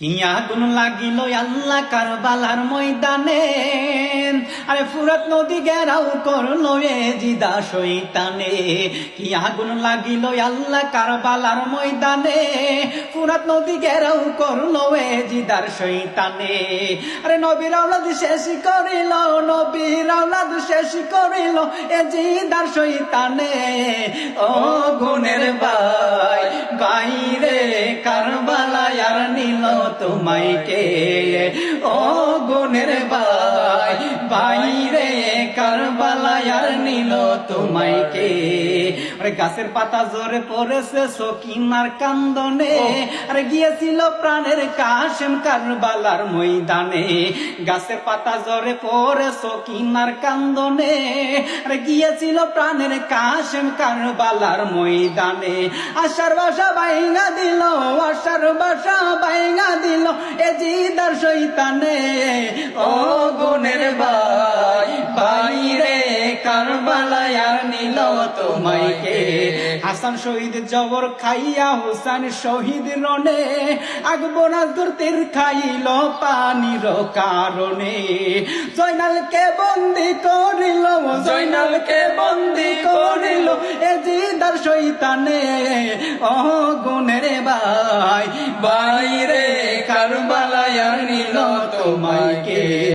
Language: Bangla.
কি আগুন লাগিল আল্লাহ কারবালার ময়দানে, আরে ফুরাত নদী ঘেরাও করলো এ জিদা শয়তানে। কি আগুন লাগিল আল্লাহ কারবালার ময়দানে, ফুরাত নদী ঘেরাও করলো এ জিদার শয়তানে। আরে নবীর আওলাদ শেষ করিল, নবীর আওলাদ শেষ করিল এ জিদার শয়তানে। ও গুণের ভাই বাইরে কারবালায় আর নিল তোমায় কে, ও গুণের ভাই বাইরে কারবালায় আর নিল তোমায় কে। আরে গাছের পাতা জোরে পড়েছে সকিনার কান্দনে, আরে গিয়েছিল প্রাণের কাশেম কারবালার ময়দানে। গাছের পাতা জোরে পড়ে সকিনার কান্দনে, আরে গিয়েছিল প্রাণের কাশেম কারবালার ময়দানে। আশার বাসা বাইঙ্গা দিল, আশার বাসা বাইঙ্গা দিল এ জিদার শয়তানে। ও গুণের ভাই বাইরে কারবালায় আর নিল তোমায় কে। হাসান শহীদ জবর খাইয়া হুসাইন শহীদ রনে, আকবর আজগর তীর খাইল পানির কারণে। জয়নালকে বন্দি করিল, জয়নালকে বন্দি করিল এ জিদার শয়তানে। ও গুণের ভাই বাইরে কারবালায় আর নিল তোমায় কে।